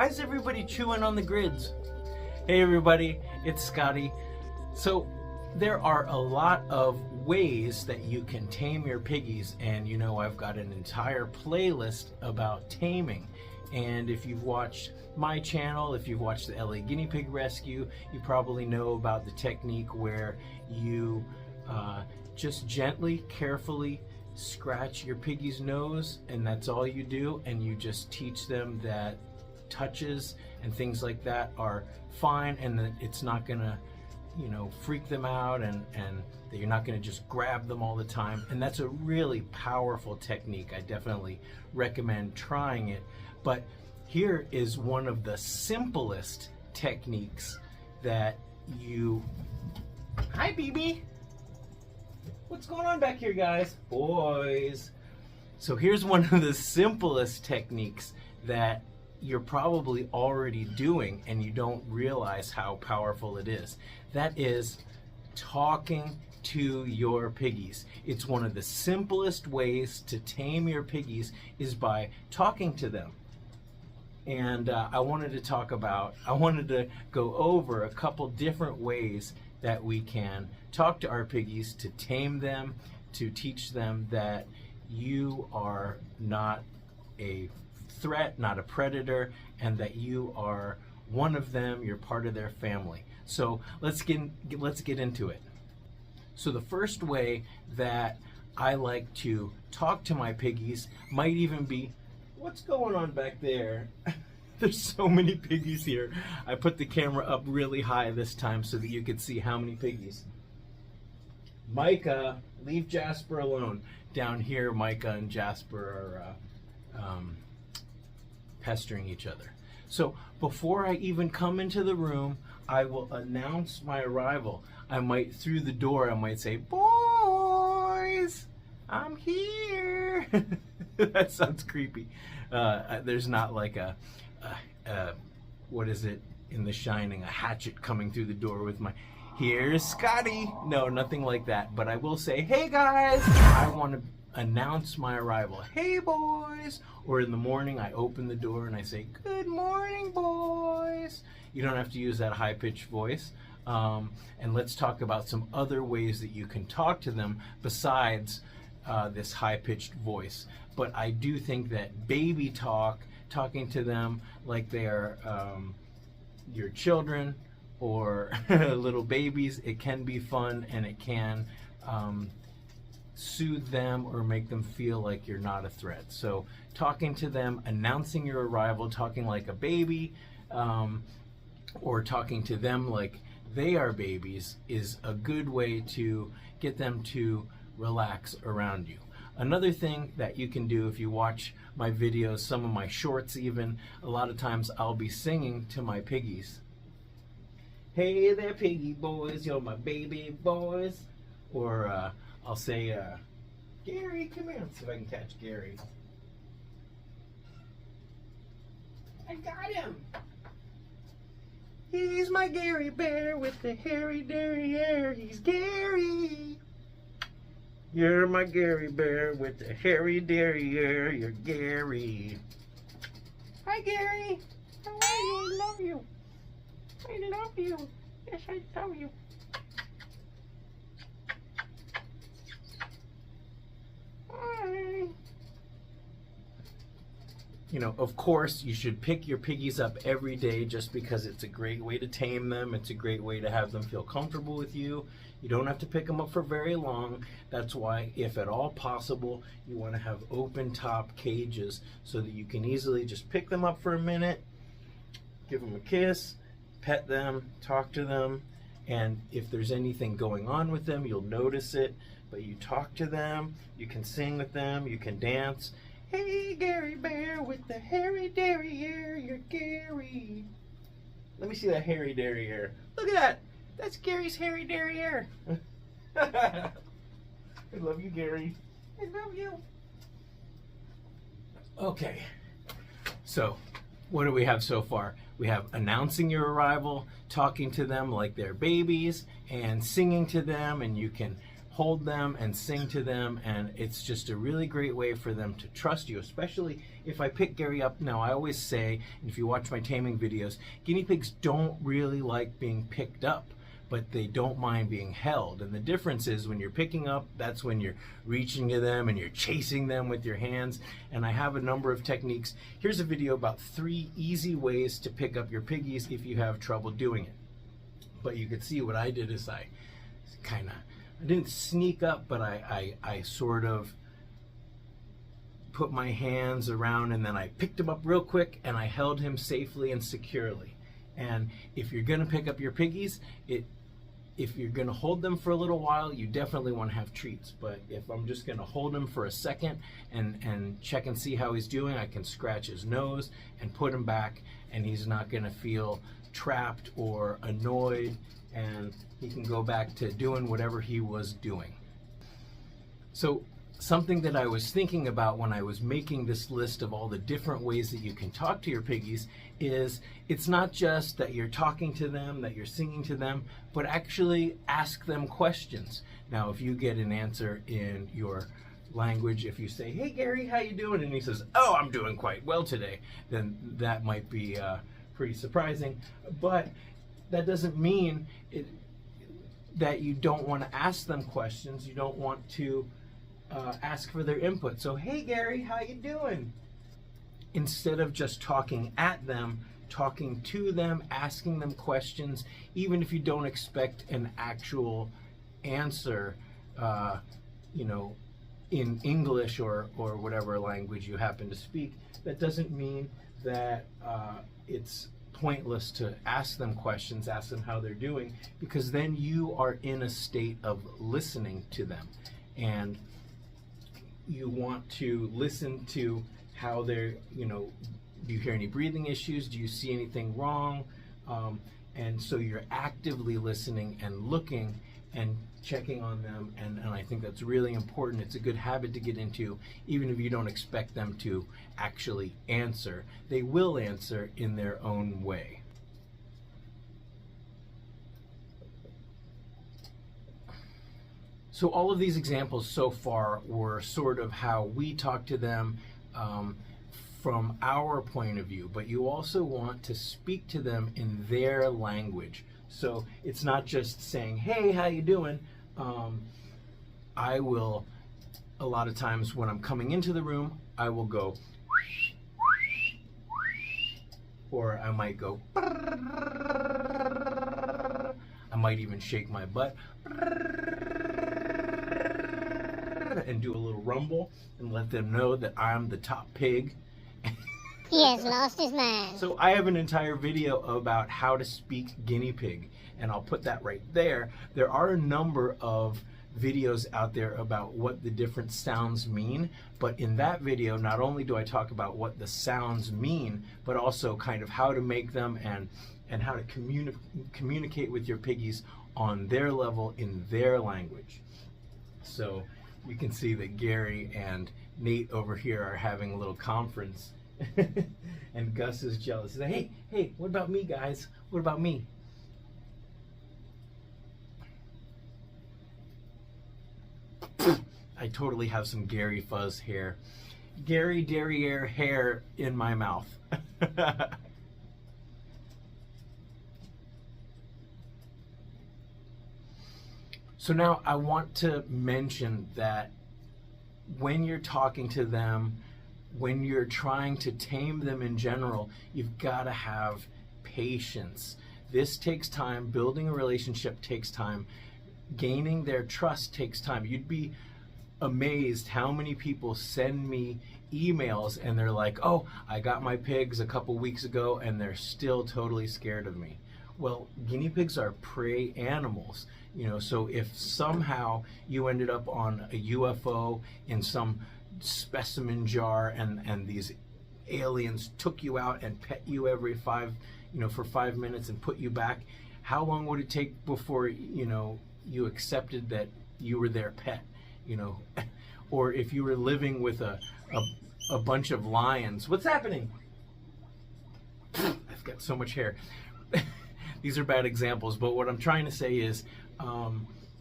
Why is everybody chewing on the grids? Hey everybody, it's Scotty. So there are a lot of ways that you can tame your piggies, and you know I've got an entire playlist about taming. And if you've watched my channel, if you've watched the LA Guinea Pig Rescue, you probably know about the technique where you just gently, carefully scratch your piggy's nose, and that's all you do, and you just teach them that touches and things like that are fine, and that it's not gonna, you know, freak them out, and that you're not gonna just grab them all the time. And that's a really powerful technique. I definitely recommend trying it. But here is one of the simplest techniques that you... Hi, BB. What's going on back here, guys? Boys. So here's one of the simplest techniques that you're probably already doing and you don't realize how powerful it is. That is talking to your piggies. It's one of the simplest ways to tame your piggies is by talking to them. And I wanted to go over a couple different ways that we can talk to our piggies to tame them, to teach them that you are not a threat, not a predator, and that you are one of them, you're part of their family. So let's get into it. So the first way that I like to talk to my piggies might even be, what's going on back there? There's so many piggies here. I put the camera up really high this time so that you could see how many piggies. Micah, leave Jasper alone. Down here, Micah and Jasper are pestering each other. So before I even come into the room, I will announce my arrival. I might, through the door, I might say, boys, I'm here. That sounds creepy. There's not like a what is it in The Shining, a hatchet coming through the door with my, here's Scotty. No, nothing like that. But I will say, hey guys, I want to announce my arrival. Hey boys. Or in the morning, I open the door and I say, good morning, boys. You don't have to use that high-pitched voice. And let's talk about some other ways that you can talk to them besides this high-pitched voice. But I do think that baby talk, talking to them like they are your children or little babies, it can be fun, and it can soothe them or make them feel like you're not a threat. So talking to them, announcing your arrival, talking like a baby, or talking to them like they are babies is a good way to get them to relax around you. Another thing that you can do, if you watch my videos, some of my shorts even, a lot of times I'll be singing to my piggies. Hey there, piggy boys, you're my baby boys. Or I'll say, Gary, come here. Let's see if I can catch Gary. I got him. He's my Gary Bear with the hairy derriere. He's Gary. You're my Gary Bear with the hairy derriere. You're Gary. Hi, Gary. How are you? I love you. I love you. Yes, I love you. Hi. You know, of course, you should pick your piggies up every day just because it's a great way to tame them. It's a great way to have them feel comfortable with you. You don't have to pick them up for very long. That's why, if at all possible, you want to have open top cages so that you can easily just pick them up for a minute, give them a kiss, pet them, talk to them, and if there's anything going on with them, you'll notice it. But you talk to them, you can sing with them, you can dance. Hey, Gary Bear with the hairy derriere, you're Gary. Let me see that hairy derriere. Look at that. That's Gary's hairy derriere. I love you, Gary. I love you. Okay. So, what do we have so far? We have announcing your arrival, talking to them like they're babies, and singing to them, and you can hold them and sing to them, and it's just a really great way for them to trust you, especially if I pick Gary up. Now, I always say, and if you watch my taming videos, guinea pigs don't really like being picked up, but they don't mind being held. And the difference is when you're picking up, that's when you're reaching to them and you're chasing them with your hands. And I have a number of techniques. Here's a video about 3 easy ways to pick up your piggies if you have trouble doing it. But you could see what I did is I didn't sneak up, but I sort of put my hands around, and then I picked him up real quick and I held him safely and securely. And if you're gonna pick up your piggies, if you're gonna hold them for a little while, you definitely want to have treats. But if I'm just gonna hold him for a second and check and see how he's doing, I can scratch his nose and put him back, and he's not gonna feel trapped or annoyed, and he can go back to doing whatever he was doing. So something that I was thinking about when I was making this list of all the different ways that you can talk to your piggies is it's not just that you're talking to them, that you're singing to them, but actually ask them questions. Now, if you get an answer in your language, if you say, "Hey Gary, how you doing?" and he says, "Oh, I'm doing quite well today," then that might be pretty surprising. But that doesn't mean that you don't want to ask them questions. You don't want to ask for their input. So, "Hey Gary, how you doing?" Instead of just talking at them, talking to them, asking them questions, even if you don't expect an actual answer, in English or whatever language you happen to speak. That doesn't mean that it's pointless to ask them questions, ask them how they're doing, because then you are in a state of listening to them. And you want to listen to how they're, do you hear any breathing issues? Do you see anything wrong? And so you're actively listening and looking and checking on them, and I think that's really important. It's a good habit to get into, even if you don't expect them to actually answer. They will answer in their own way. So all of these examples so far were sort of how we talk to them from our point of view, but you also want to speak to them in their language. So it's not just saying, "Hey, how you doing?" I will, a lot of times when I'm coming into the room, I will go, or I might go, I might even shake my butt and do a little rumble and let them know that I'm the top pig. He has lost his mind. So I have an entire video about how to speak guinea pig, and I'll put that right there. There are a number of videos out there about what the different sounds mean, but in that video, not only do I talk about what the sounds mean, but also kind of how to make them and how to communicate with your piggies on their level in their language. So you can see that Gary and Nate over here are having a little conference. And Gus is jealous. He's like, hey, what about me, guys? What about me? I totally have some Gary fuzz hair. Gary derriere hair in my mouth. So now I want to mention that when you're talking to them, when you're trying to tame them in general, you've got to have patience. This takes time. Building a relationship takes time. Gaining their trust takes time. You'd be amazed how many people send me emails and they're like, "Oh, I got my pigs a couple weeks ago and they're still totally scared of me." Well, guinea pigs are prey animals, so if somehow you ended up on a UFO in some specimen jar and these aliens took you out and pet you every for 5 minutes and put you back, how long would it take before you accepted that you were their pet? Or if you were living with a bunch of lions. What's happening? I've got so much hair. These are bad examples, but what I'm trying to say is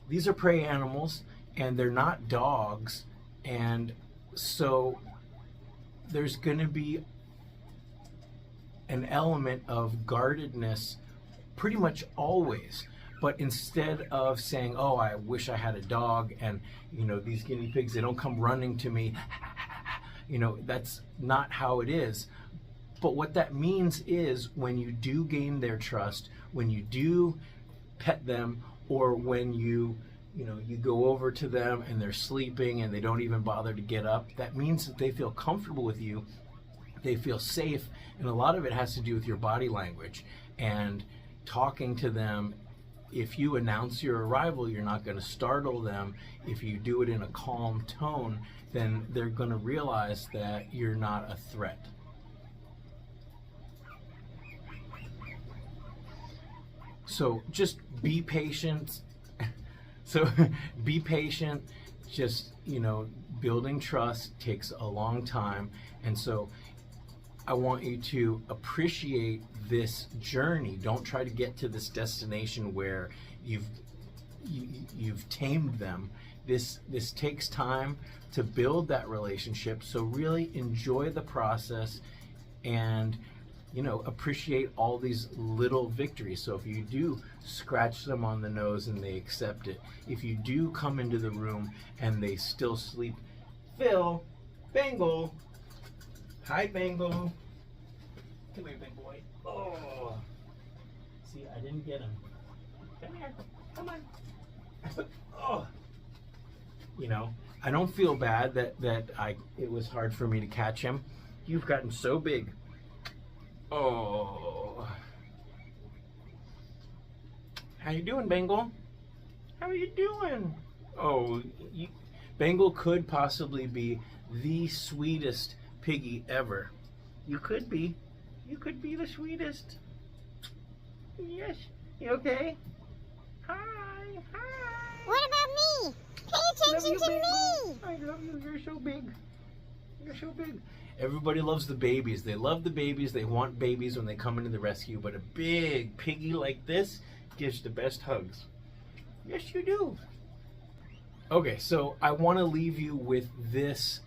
these are prey animals. and they're not dogs, and so there's going to be an element of guardedness pretty much always. But instead of saying, oh, I wish I had a dog, and these guinea pigs, they don't come running to me, that's not how it is. But what that means is when you do gain their trust, when you do pet them, or when you go over to them and they're sleeping and they don't even bother to get up, that means that they feel comfortable with you, they feel safe, and a lot of it has to do with your body language and talking to them. If you announce your arrival, you're not going to startle them. If you do it in a calm tone, then they're going to realize that you're not a threat. So just be patient. Be patient. Just, building trust takes a long time. And so I want you to appreciate this journey. Don't try to get to this destination where you've tamed them. This takes time to build that relationship. So really enjoy the process and appreciate all these little victories. So if you do scratch them on the nose and they accept it, if you do come into the room and they still sleep, Phil, Bengal, hi Bengal, come here big boy. Oh, see, I didn't get him. Come here, come on. Oh, I don't feel bad that it was hard for me to catch him. You've gotten so big. Oh, how you doing, Bengal? How are you doing? Oh, Bengal could possibly be the sweetest piggy ever. You could be the sweetest. Yes. You okay? Hi. What about me? Pay attention to me. I love you. You're so big. Everybody loves the babies. They love the babies. They want babies when they come into the rescue. But a big piggy like this gives the best hugs. Yes, you do. Okay, so I want to leave you with this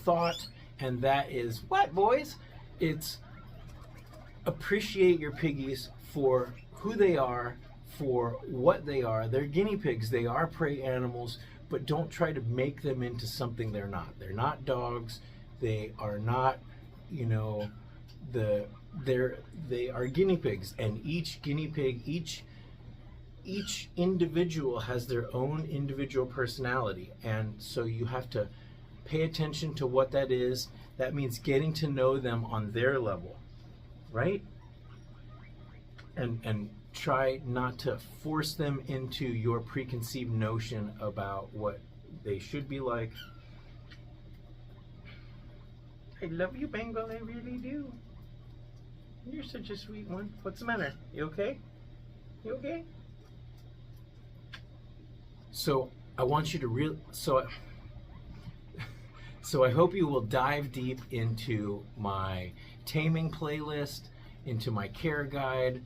thought, and that is what, boys? It's appreciate your piggies for who they are, for what they are. They're guinea pigs. They are prey animals, but don't try to make them into something they're not. They're not dogs. They are not, they are guinea pigs, and each guinea pig, each individual has their own individual personality, and so you have to pay attention to what that is. That means getting to know them on their level, right? And try not to force them into your preconceived notion about what they should be like. I love you, Bengal, I really do. You're such a sweet one. What's the matter? You okay? You okay? So I want you to so I hope you will dive deep into my taming playlist, into my care guide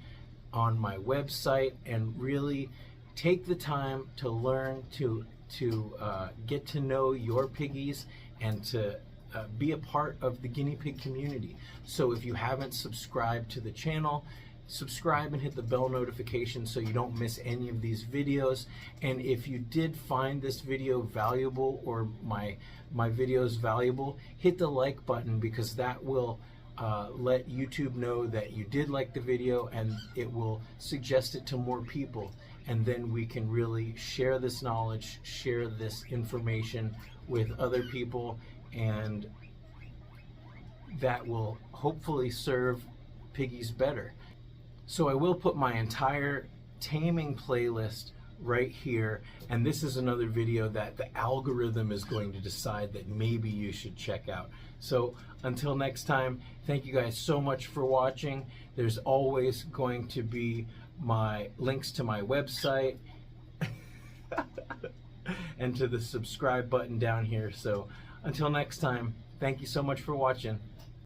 on my website, and really take the time to learn to get to know your piggies and to be a part of the guinea pig community. So if you haven't subscribed to the channel, subscribe and hit the bell notification so you don't miss any of these videos. And if you did find this video valuable, or my videos valuable, hit the like button, because that will let YouTube know that you did like the video, and it will suggest it to more people, and then we can really share this knowledge, share this information with other people, and that will hopefully serve piggies better. So I will put my entire taming playlist right here, and this is another video that the algorithm is going to decide that maybe you should check out. So until next time, thank you guys so much for watching. There's always going to be my links to my website and to the subscribe button down here. So until next time, thank you so much for watching.